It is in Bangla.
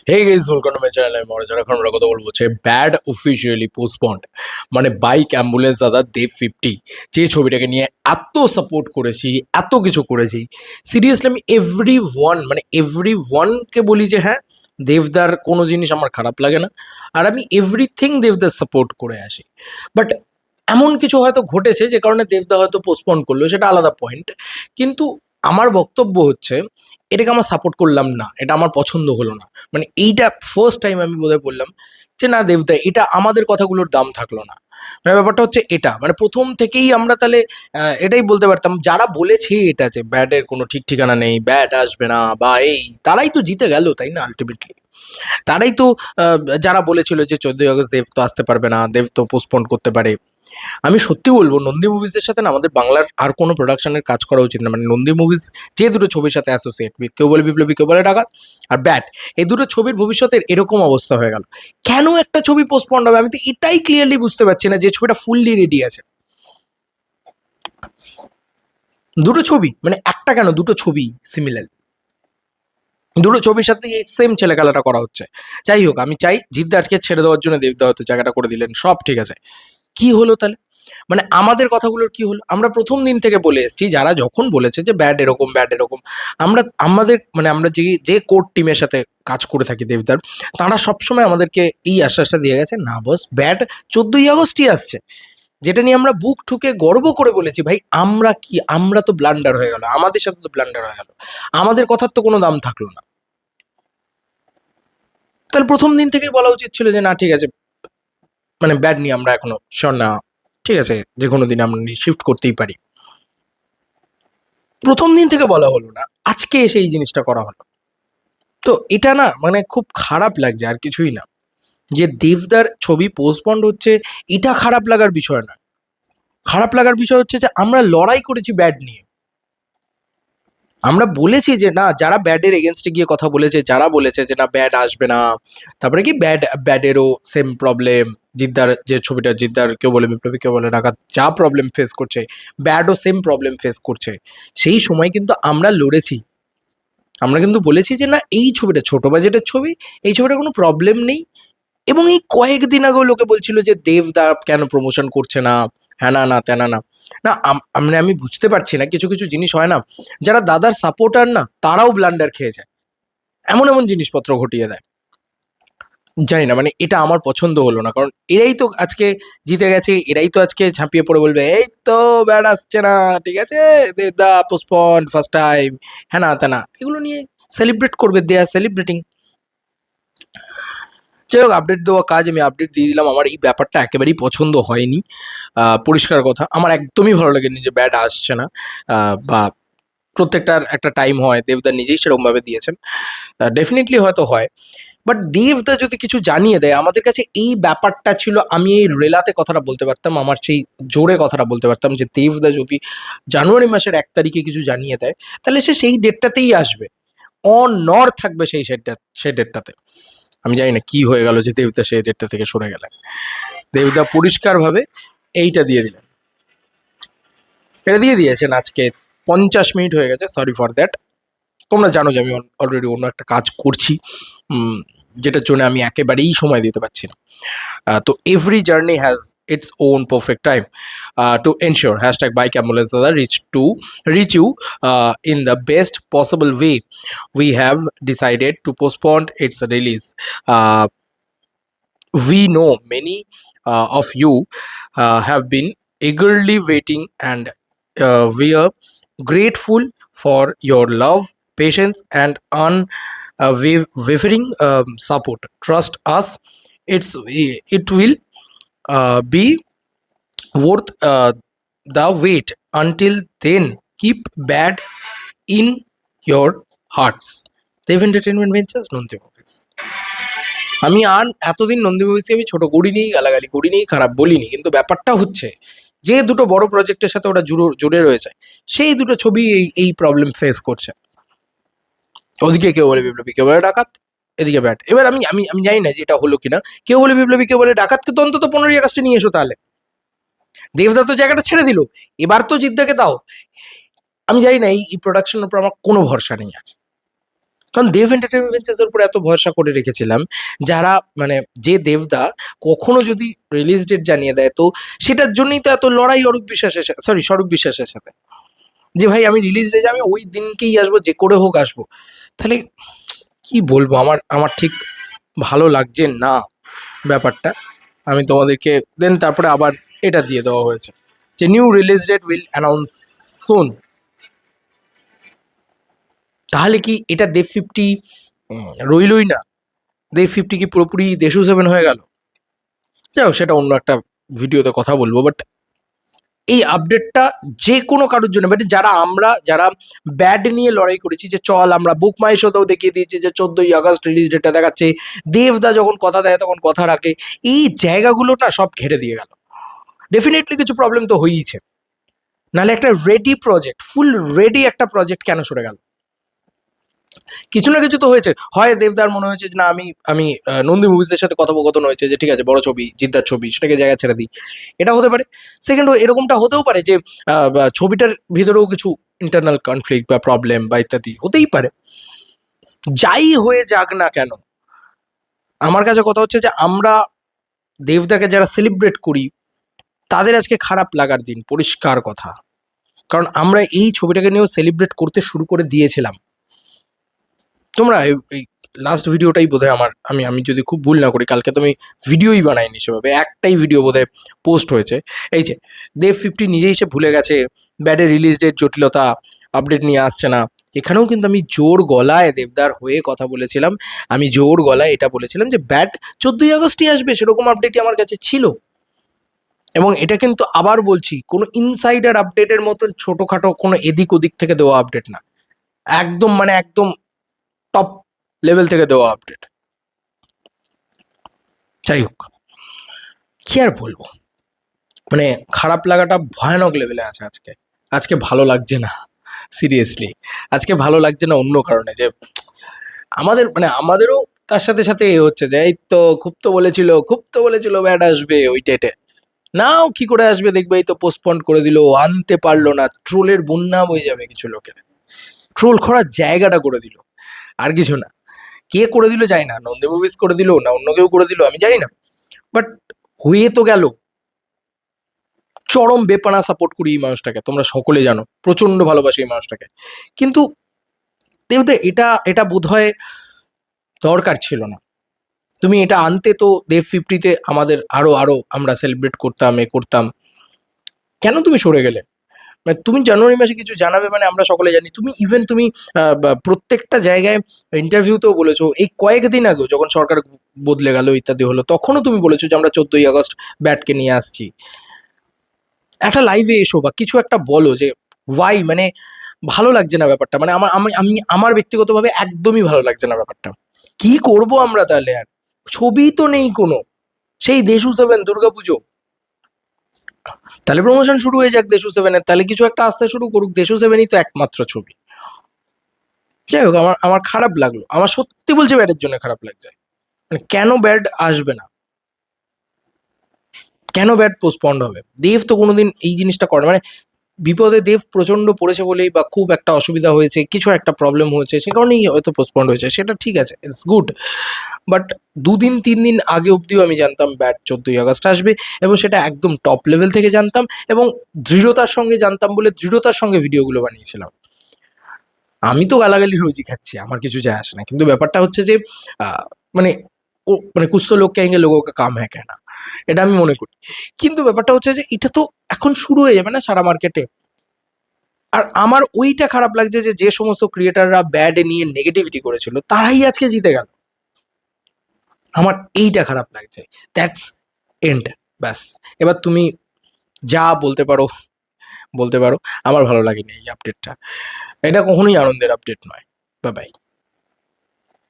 Hey guys, welcome to my channel. আমি মনোজ। এখন আমরা কথা বলবো হচ্ছে ব্যাড অফিসিয়ালি পোস্টপন্ড, মানে বাইক অ্যাম্বুলেন্স দাদা দেব 50, যে ছবিটাকে নিয়ে এত সাপোর্ট করেছি, এত কিছু করেছি। সিরিয়াসলি আমি এভরি ওয়ানকে বলি যে হ্যাঁ, দেবদার কোনো জিনিস আমার খারাপ লাগে না, আর আমি এভরিথিং দেবদার সাপোর্ট করে আসি। বাট এমন কিছু হয়তো ঘটেছে যে কারণে দেবদা হয়তো পোস্টপন্ড করলো, সেটা আলাদা পয়েন্ট। কিন্তু আমার বক্তব্য হচ্ছে এটাকে আমার সাপোর্ট করলাম না, এটা আমার পছন্দ হলো না। মানে এইটা ফার্স্ট টাইম আমি বোধহয় বললাম যে না দেবদা, এটা আমাদের কথাগুলোর দাম থাকলো না। মানে ব্যাপারটা হচ্ছে এটা, মানে প্রথম থেকেই আমরা তাহলে এটাই বলতে পারতাম, যারা বলেছে এটা যে ব্যাডের কোনো ঠিক ঠিকানা নেই, ব্যাড আসবে না বা এই, তারাই তো জিতে গেল, তাই না? আলটিমেটলি তারাই তো যারা বলেছিল যে 14ই আগস্ট দেব তো আসতে পারবে না, দেব তো পোস্টপন্ড করতে পারে। আমি সত্যি বলবো, নন্দী মুভিজের সাথে না আমাদের বাংলার আর কোনো প্রোডাকশনের কাজ করা উচিত না। মানে নন্দী মুভিজ যে দুটো ছবির সাথে অ্যাসোসিয়েট, কেউ বলে বিপ্লবী, কেউ বলে ডাকাত, আর ব্যাট, এই দুটো ছবির ভবিষ্যতের এরকম অবস্থা হয়ে গেল। কেন একটা ছবি পোস্টপন্ড হবে? আমি তো এটাই ক্লিয়ারলি বুঝতে পারছি না, যে ছবিটা ফুললি রেডি আছে। দুটো ছবি, মানে একটা কেন, দুটো ছবি সিমিলার, দুটো ছবির সাথে এই সেম ছেলে খেলাটা করা হচ্ছে। যাই হোক, আমি চাই জিদ্দা আজকে ছেড়ে দেওয়ার জন্য দেবদা হয়তো জায়গাটা করে দিলেন, সব ঠিক আছে। কি হলো তাহলে? মানে আমাদের কথাগুলোর কি হলো? আমরা প্রথম দিন থেকে বলে এসেছি, যারা যখন বলেছে যে ব্যাড এরকম, ব্যাড এরকম, আমরা যে যে কোর টিমের সাথে কাজ করে থাকি দেবদার, তারা সবসময় আমাদেরকে এই আশ্বাসটা দিয়ে গেছে, না বস, ব্যাড 14ই আগস্টই আসছে। যেটা নিয়ে আমরা বুক ঠুকে গর্ব করে বলেছি, ভাই আমরা কি, আমরা তো ব্লান্ডার হয়ে গেল, আমাদের সাথে তো ব্লান্ডার হয়ে গেল, আমাদের কথার তো কোনো দাম থাকলো না। তাহলে প্রথম দিন থেকেই বলা উচিত ছিল যে না ঠিক আছে, মানে ব্যাড নিয়ে আমরা এখনো শোন না, ঠিক আছে, যে কোনো দিন আমরা শিফট করতেই পারি। প্রথম দিন থেকে বলা হলো না, আজকে এসে এই জিনিসটা করা হলো। তো এটা না মানে খুব খারাপ লাগছে, আর কিছুই না। যে দেবদার ছবি পোস্টপন্ড হচ্ছে, এটা খারাপ লাগার বিষয় না। খারাপ লাগার বিষয় হচ্ছে যে আমরা লড়াই করেছি ব্যাড নিয়ে। আমরা বলেছি যে না, যারা ব্যাডের এগেনস্টে গিয়ে কথা বলেছে, যারা বলেছে যে না ব্যাড আসবে না, তারপরে কি ব্যাডেরও সেম প্রবলেম, জিদ্দার যে ছবিটা, জিদ্দার কেউ বলে বিপ্লবী, কেউ বলে ডাকাত, যা প্রবলেম ফেস করছে, ব্যাডও সেম প্রবলেম ফেস করছে। সেই সময় কিন্তু আমরা লড়েছি, আমরা কিন্তু বলেছি যে না, এই ছবিটা ছোট বাজেটের ছবি, এই ছবিটা কোনো প্রবলেম নেই। এবং এই কয়েকদিন আগেও লোকে বলছিল যে দেবদা কেন প্রমোশন করছে না, হ্যানা না তেনা না। না মানে আমি বুঝতে পারছি না, কিছু কিছু জিনিস হয় না, যারা দাদার সাপোর্টার না তারাও ব্লান্ডার খেয়ে যায়, এমন এমন জিনিসপত্র ঘটিয়ে দেয়। জানি না, মানে এটা আমার পছন্দ হলো না, কারণ এরাই তো আজকে জিতে গেছে, এরাই তো আজকে ঝাঁপিয়ে পড়ে বলবে এই তো ব্যাট আসছে না, ঠিক আছে, দেবদা পোস্টপন্ড ফার্স্ট টাইম, হ্যাঁ না তেনা, এগুলো নিয়ে সেলিব্রেট করবে, দে আর সেলিব্রেটিং। যাই হোক, আপডেট দেওয়া কাজ, আমি আপডেট দিয়ে দিলাম। আমার এই ব্যাপারটা একেবারেই পছন্দ হয়নি, পরিষ্কার কথা। আমার একদমই ভালো লাগেনি যে ব্যাট আসছে না, বা প্রত্যেকটার একটা টাইম হয়, দেবদা নিজেই সেরকমভাবে দিয়েছেন, ডেফিনেটলি হয়তো হয়। বাট দেবদা যদি কিছু জানিয়ে দেয় আমাদের কাছে, এই ব্যাপারটা ছিল, আমি এই রেলাতে কথাটা বলতে পারতাম, আমার সেই জোরে কথাটা বলতে পারতাম যে দেবদা যদি জানুয়ারি মাসের 1 তারিখে কিছু জানিয়ে দেয়, তাহলে সে সেই ডেটটাতেই আসবে, অনর থাকবে সেই ডেটটাতে। আমি জানি না কি হয়ে গেল যে দেবদা সেই ডেটটা থেকে সরে গেলেন। দেবদা পরিষ্কারভাবে এইটা দিয়ে দিলেন, এটা দিয়ে দিয়েছেন। আজকে 50 মিনিট হয়ে গেছে, সরি ফর দ্যাট। তোমরা জানো যে আমি অলরেডি অন্য একটা কাজ করছি, যেটার জন্য আমি একেবারেই সময় দিতে পারছি না। তো every journey has its own perfect time to ensure hashtag bike ambulance দাদা reach you in the best possible way. We have decided to postpone its release. We know many of you have been eagerly waiting, and we are grateful for your love, patience, and unwavering support. Trust us, it will be worth the wait. Until then, keep bad in your hearts. Dev Entertainment Ventures, Nonde Movies. আমি আর এতদিন নন্দী মুভিজকে আমি ছোট করিনি, গালাগালি করিনি, খারাপ বলিনি, কিন্তু ব্যাপারটা হচ্ছে যে দুটো বড় প্রজেক্টের সাথে ওটা জুড়ে রয়েছে, সেই দুটো ছবি এই প্রবলেম ফেস করছে। ওদিকে কেউ বলে বিপ্লবী, কেউ বলে ডাকাত, এদিকে ব্যাট। এবার আমি আমি আমি জানি না যে এটা হলো কিনা, কেউ বলে বিপ্লবী, কেউ বলে ডাকাতকে তো অন্তত 15ই আগস্টে নিয়ে এসো তাহলে। দেবদা তো জায়গাটা ছেড়ে দিল, এবার তো জিদ্দাকে দাও। আমি জানি না, এই প্রোডাকশনের উপর আমার কোনো ভরসা নেই আর। কারণ দেব এন্টারটেনমেন্ট ভেঞ্চার্সের উপর এত ভরসা করে রেখেছিলাম, যারা মানে যে দেবদা কখনো যদি রিলিজ ডেট জানিয়ে দেয় তো সেটার জন্যই তো এত লড়াই অরূপ বিশ্বাসের সরি স্বরূপ বিশ্বাসের সাথে, যে ভাই আমি রিলিজ ডেট আমি ওই দিনকেই আসবো, যে করে হোক আসবো। তাহলে কি বলবো, আমার আমার ঠিক ভালো লাগছে না ব্যাপারটা। আমি তোমাদেরকে দেন তারপরে আবার এটা দিয়ে দেওয়া হয়েছে যে new release date will announce soon. তাহলে কি এটা দেব 50 রইলই না? দেব 50 কি পুরোপুরি দেশু 7 হয়ে গেল? যাই হোক, সেটা অন্য একটা ভিডিওতে কথা বলবো। বাট এই আপডেটটা যে কোনো কারোর জন্য, বাট যারা ব্যাড নিয়ে লড়াই করেছি, যে চল আমরা বুক মাই শোতেও দেখিয়ে দিয়েছি যে 14ই আগস্ট রিলিজ ডেটটা দেখাচ্ছে, দেবদা যখন কথা দেয় তখন কথা রাখে, এই জায়গাগুলো না সব ঘেরে দিয়ে গেল। ডেফিনেটলি কিছু প্রবলেম তো হয়েইছে, নাহলে একটা রেডি প্রজেক্ট, ফুল রেডি একটা প্রজেক্ট কেন সরে গেল? কিছু না কিছু তো হয়েছে। হয় দেবদার মনে হয়েছে যে না, আমি আমি নন্দী মুভিজের সাথে কথোপকথন হয়েছে যে ঠিক আছে বড় ছবি, জিদ্দার ছবি, সেটাকে জায়গা ছেড়ে দিই, এটা হতে পারে। সেকেন্ড, এরকমটা হতেও পারে যে ছবিটার ভিতরেও কিছু ইন্টারনাল কনফ্লিক্ট বা প্রবলেম বা ইত্যাদি হতেই পারে। যাই হয়ে যাক না কেন, আমার কাছে কথা হচ্ছে যে আমরা দেবদাকে যারা সেলিব্রেট করি তাদের আজকে খারাপ লাগার দিন, পরিষ্কার কথা। কারণ আমরা এই ছবিটাকে নিয়েও সেলিব্রেট করতে শুরু করে দিয়েছিলাম। তোমরা এই লাস্ট ভিডিওটাই বোধহয় আমার, আমি আমি যদি খুব ভুল না করি, কালকে তো আমি ভিডিওই বানাইনি সেভাবে, একটাই ভিডিও বোধহয় পোস্ট হয়েছে। এই যে দেব 50 নিজেই সে ভুলে গেছে, ব্যাডের রিলিজ ডেট জটিলতা, আপডেট নিয়ে আসছে না। এখানেও কিন্তু আমি জোর গলায় দেবদার হয়ে কথা বলেছিলাম। আমি জোর গলায় এটা বলেছিলাম যে ব্যাড 14ই আগস্টই আসবে, সেরকম আপডেটই আমার কাছে ছিল। এবং এটা কিন্তু আবার বলছি, কোনো ইনসাইডার আপডেটের মতন ছোটোখাটো কোনো এদিক ওদিক থেকে দেওয়া আপডেট না, একদম মানে একদম টপ লেভেল থেকে দেওয়া আপডেট। যাই হোক, কি আর বলবো, মানে খারাপ লাগাটা ভয়ানক লেভেলে আছে আজকে। আজকে ভালো লাগছে না, সিরিয়াসলি আজকে ভালো লাগছে না অন্য কারণে, যে আমাদের মানে আমাদেরও তার সাথে সাথে এ হচ্ছে যে এই তো খুব তো বলেছিল ব্যাট আসবে ওই ডেটে, নাও কি করে আসবে দেখবে, এই তো পোস্টপন্ড করে দিল, আনতে পারলো না, ট্রোলের বন্যা বয়ে যাবে কিছু লোকের, ট্রোল করার জায়গাটা করে দিল, আর কিছু না। কে করে দিল জানি না, নন্দী মুভিজ করে দিল না অন্য কেউ করে দিল আমি জানি না, বাট হয়ে তো গেল। চরম বেপানা সাপোর্ট করি এই মানুষটাকে, তোমরা সকলে জানো, প্রচন্ড ভালোবাসি এই মানুষটাকে। কিন্তু দেবদা এটা এটা বোধহয় দরকার ছিল না। তুমি এটা আনতে তো দেব 50-তে আমাদের আরো আরো আমরা সেলিব্রেট করতাম, এ করতাম। কেন তুমি সরে গেলে? মানে তুমি জানুয়ারি মাসে কিছু জানাবে মানে আমরা সকলে জানি। তুমি ইভেন তুমি প্রত্যেকটা জায়গায় ইন্টারভিউতেও বলেছো, এই কয়েকদিন আগেও যখন সরকার বদলে গেল ইত্যাদি হলো, তখনও তুমি বলেছো যে আমরা 14ই আগস্ট ব্যাটকে নিয়ে আসছি। একটা লাইভে এসো বা কিছু একটা বলো যে ওয়াই, মানে ভালো লাগছে না ব্যাপারটা, মানে আমার আমি আমি আমার ব্যক্তিগতভাবে একদমই ভালো লাগছে না ব্যাপারটা। কি করব আমরা তাহলে? আর ছবি তো নেই কোনো, সেই দেশু 7 দুর্গাপুজো, তাহলে প্রমোশন শুরু হয়ে যাক দেশু 7-এর, তাহলে কিছু একটা আসতে শুরু করুক, দেশু 7-ই তো একমাত্র ছবি। যাই হোক, আমার আমার খারাপ লাগলো, আমার সত্যি বলছি ব্যাটের জন্য খারাপ লাগছে। মানে কেন ব্যাট আসবে না, কেন ব্যাট পোস্টপন্ড হবে? দেব তো কোনোদিন এই জিনিসটা করে না। মানে বিপদে দেব প্রচন্ড পড়েছে বলেই বা খুব একটা অসুবিধা হয়েছে, কিছু একটা প্রবলেম হয়েছে, সে কারণেই হয়তো পোস্টপন্ড হয়েছে, সেটা ঠিক আছে, ইটস গুড। বাট 2 দিন 3 দিন আগে অবধিও আমি জানতাম ব্যাট 14ই আগস্ট আসবে, এবং সেটা একদম টপ লেভেল থেকে জানতাম, এবং দৃঢ়তার সঙ্গে জানতাম বলে দৃঢ়তার সঙ্গে ভিডিওগুলো বানিয়েছিলাম। আমি তো গালাগালি রোজই খাচ্ছি, আমার কিছু যায় আসে না, কিন্তু ব্যাপারটা হচ্ছে যে মানে ও মানে কুছ তো লোক কহেঙ্গে লোগোं का काम है कहना, এটা আমি মনে করি। কিন্তু ব্যাপারটা হচ্ছে যে এটা তো এখন শুরু হয়ে যাবে না সারা মার্কেটে। আর আমার ওইটা খারাপ লাগছে যে যে সমস্ত ক্রিয়েটাররা ব্যাড নিয়ে নেগেটিভিটি করেছিল তারাই আজকে জিতে গেল, আমার এইটা খারাপ লাগছে। দ্যাটস এন্ড, ব্যাস। এবার তুমি যা বলতে পারো বলতে পারো, আমার ভালো লাগেনি এই আপডেটটা, এটা কখনোই আনন্দের আপডেট নয়। Bye bye.